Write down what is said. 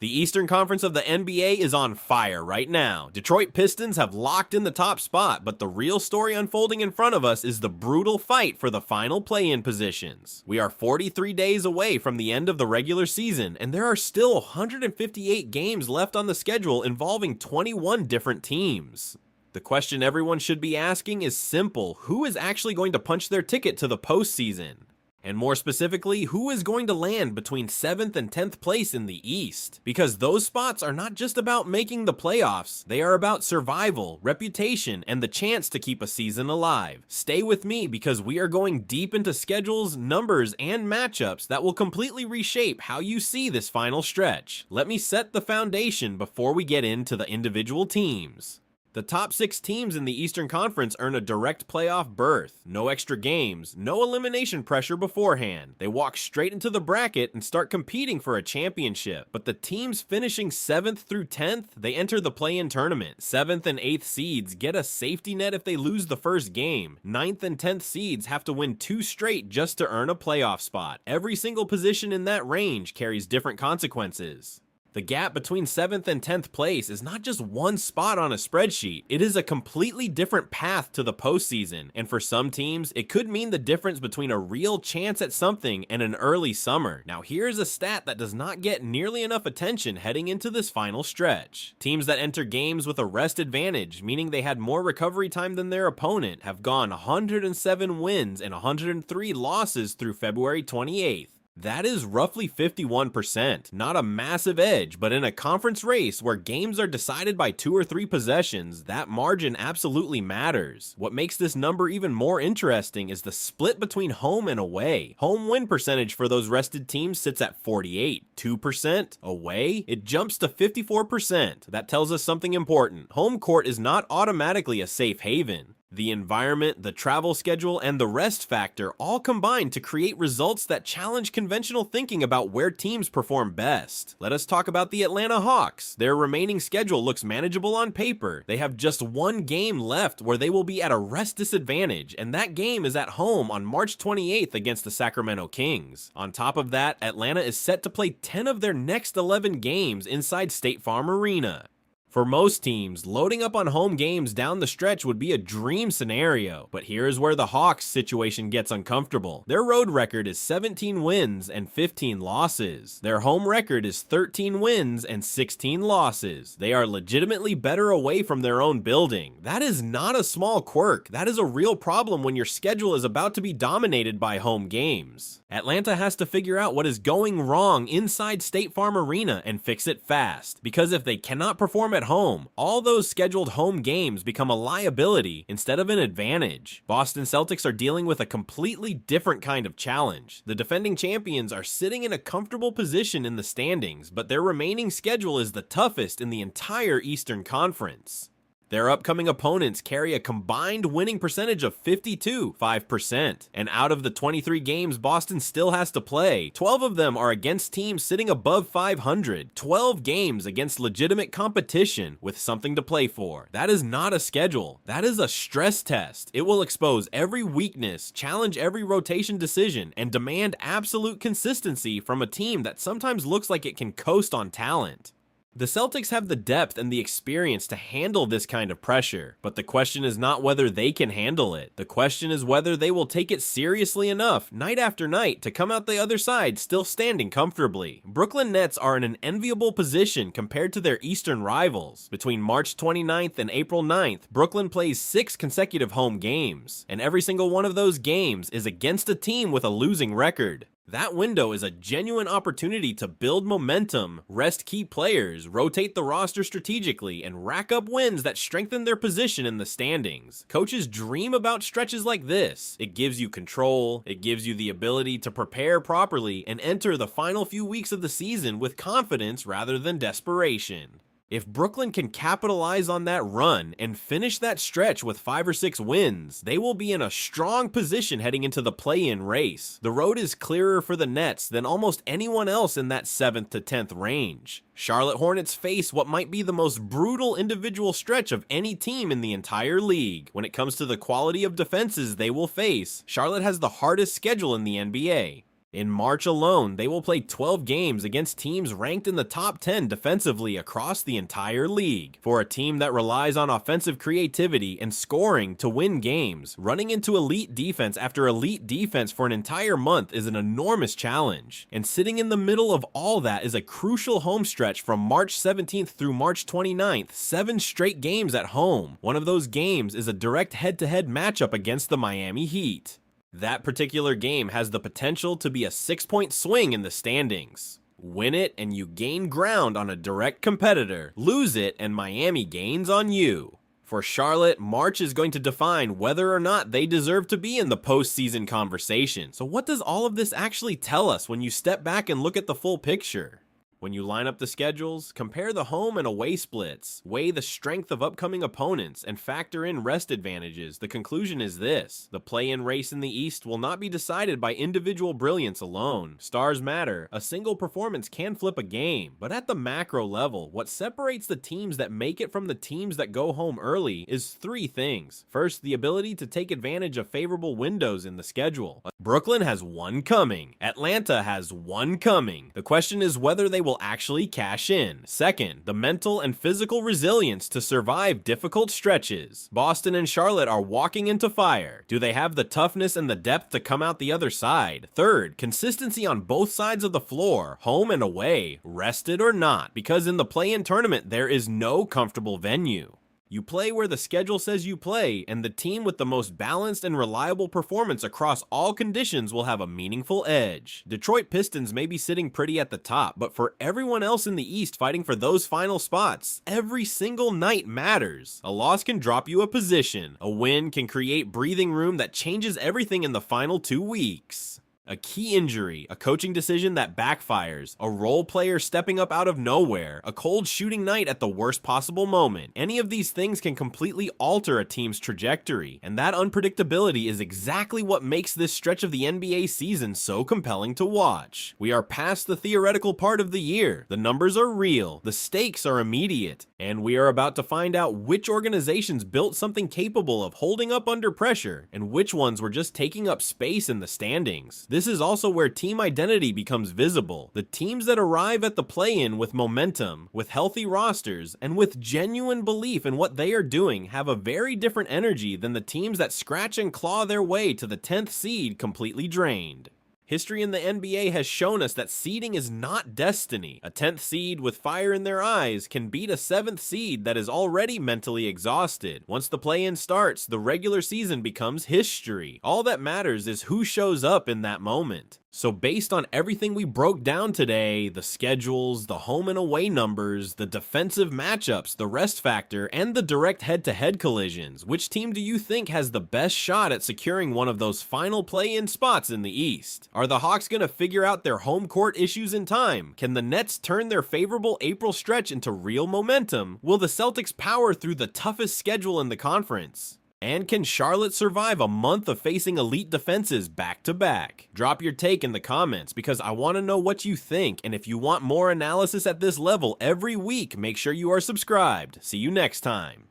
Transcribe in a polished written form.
The Eastern Conference of the NBA is on fire right now. Detroit Pistons have locked in the top spot, but the real story unfolding in front of us is the brutal fight for the final play-in positions. We are 43 days away from the end of the regular season, and there are still 158 games left on the schedule involving 21 different teams. The question everyone should be asking is simple: who is actually going to punch their ticket to the postseason? And more specifically, who is going to land between 7th and 10th place in the East? Because those spots are not just about making the playoffs, they are about survival, reputation, and the chance to keep a season alive. Stay with me because we are going deep into schedules, numbers, and matchups that will completely reshape how you see this final stretch. Let me set the foundation before we get into the individual teams. The top 6 teams in the Eastern Conference earn a direct playoff berth. No extra games, no elimination pressure beforehand. They walk straight into the bracket and start competing for a championship. But the teams finishing 7th through 10th, they enter the play-in tournament. 7th and 8th seeds get a safety net if they lose the first game. 9th and 10th seeds have to win 2 straight just to earn a playoff spot. Every single position in that range carries different consequences. The gap between 7th and 10th place is not just one spot on a spreadsheet, it is a completely different path to the postseason, and for some teams, it could mean the difference between a real chance at something and an early summer. Now here's a stat that does not get nearly enough attention heading into this final stretch. Teams that enter games with a rest advantage, meaning they had more recovery time than their opponent, have gone 107 wins and 103 losses through February 28th. That is roughly 51%, not a massive edge, but in a conference race where games are decided by 2 or 3 possessions, that margin absolutely matters. What makes this number even more interesting is the split between home and away. Home win percentage for those rested teams sits at 48. 2% away, it jumps to 54%. That tells us something important. Home court is not automatically a safe haven. The environment, the travel schedule, and the rest factor all combine to create results that challenge conventional thinking about where teams perform best. Let us talk about the Atlanta Hawks. Their remaining schedule looks manageable on paper. They have just 1 game left where they will be at a rest disadvantage, and that game is at home on March 28th against the Sacramento Kings. On top of that, Atlanta is set to play 10 of their next 11 games inside State Farm Arena. For most teams, loading up on home games down the stretch would be a dream scenario, but here's where the Hawks' situation gets uncomfortable. Their road record is 17 wins and 15 losses. Their home record is 13 wins and 16 losses. They are legitimately better away from their own building. That is not a small quirk. That is a real problem when your schedule is about to be dominated by home games. Atlanta has to figure out what is going wrong inside State Farm Arena and fix it fast, because if they cannot perform at home, all those scheduled home games become a liability instead of an advantage. Boston Celtics are dealing with a completely different kind of challenge. The defending champions are sitting in a comfortable position in the standings, but their remaining schedule is the toughest in the entire Eastern Conference. Their upcoming opponents carry a combined winning percentage of 52.5%, and out of the 23 games Boston still has to play, 12 of them are against teams sitting above 500, 12 games against legitimate competition with something to play for. That is not a schedule, that is a stress test. It will expose every weakness, challenge every rotation decision, and demand absolute consistency from a team that sometimes looks like it can coast on talent. The Celtics have the depth and the experience to handle this kind of pressure, but the question is not whether they can handle it. The question is whether they will take it seriously enough, night after night, to come out the other side still standing comfortably. Brooklyn Nets are in an enviable position compared to their Eastern rivals. Between March 29th and April 9th, Brooklyn plays 6 consecutive home games, and every single one of those games is against a team with a losing record. That window is a genuine opportunity to build momentum, rest key players, rotate the roster strategically, and rack up wins that strengthen their position in the standings. Coaches dream about stretches like this. It gives you control, it gives you the ability to prepare properly and enter the final few weeks of the season with confidence rather than desperation. If Brooklyn can capitalize on that run and finish that stretch with 5 or 6 wins, they will be in a strong position heading into the play-in race. The road is clearer for the Nets than almost anyone else in that 7th to 10th range. Charlotte Hornets face what might be the most brutal individual stretch of any team in the entire league. When it comes to the quality of defenses they will face, Charlotte has the hardest schedule in the NBA. In March alone, they will play 12 games against teams ranked in the top 10 defensively across the entire league. For a team that relies on offensive creativity and scoring to win games, running into elite defense after elite defense for an entire month is an enormous challenge. And sitting in the middle of all that is a crucial home stretch from March 17th through March 29th, 7 straight games at home. One of those games is a direct head-to-head matchup against the Miami Heat. That particular game has the potential to be a 6-point swing in the standings. Win it and you gain ground on a direct competitor. Lose it and Miami gains on you. For Charlotte, March is going to define whether or not they deserve to be in the postseason conversation. So what does all of this actually tell us when you step back and look at the full picture? When you line up the schedules, compare the home and away splits, weigh the strength of upcoming opponents, and factor in rest advantages, the conclusion is this: the play-in race in the East will not be decided by individual brilliance alone. Stars matter. A single performance can flip a game, but at the macro level, what separates the teams that make it from the teams that go home early is 3 things. First, the ability to take advantage of favorable windows in the schedule. Brooklyn has one coming. Atlanta has one coming. The question is whether they will actually cash in. Second, the mental and physical resilience to survive difficult stretches. Boston and Charlotte are walking into fire. Do they have the toughness and the depth to come out the other side? Third, consistency on both sides of the floor, home and away, rested or not, because in the play-in tournament there is no comfortable venue. You play where the schedule says you play, and the team with the most balanced and reliable performance across all conditions will have a meaningful edge. Detroit Pistons may be sitting pretty at the top, but for everyone else in the East fighting for those final spots, every single night matters. A loss can drop you a position. A win can create breathing room that changes everything in the final 2 weeks. A key injury, a coaching decision that backfires, a role player stepping up out of nowhere, a cold shooting night at the worst possible moment. Any of these things can completely alter a team's trajectory, and that unpredictability is exactly what makes this stretch of the NBA season so compelling to watch. We are past the theoretical part of the year. The numbers are real, the stakes are immediate, and we are about to find out which organizations built something capable of holding up under pressure, and which ones were just taking up space in the standings. This is also where team identity becomes visible. The teams that arrive at the play-in with momentum, with healthy rosters, and with genuine belief in what they are doing have a very different energy than the teams that scratch and claw their way to the 10th seed completely drained. History in the NBA has shown us that seeding is not destiny. A 10th seed with fire in their eyes can beat a 7th seed that is already mentally exhausted. Once the play-in starts, the regular season becomes history. All that matters is who shows up in that moment. So based on everything we broke down today, the schedules, the home and away numbers, the defensive matchups, the rest factor, and the direct head-to-head collisions, which team do you think has the best shot at securing one of those final play-in spots in the East? Are the Hawks going to figure out their home court issues in time? Can the Nets turn their favorable April stretch into real momentum? Will the Celtics power through the toughest schedule in the conference? And can Charlotte survive a month of facing elite defenses back-to-back? Drop your take in the comments because I want to know what you think, and if you want more analysis at this level every week, make sure you are subscribed. See you next time.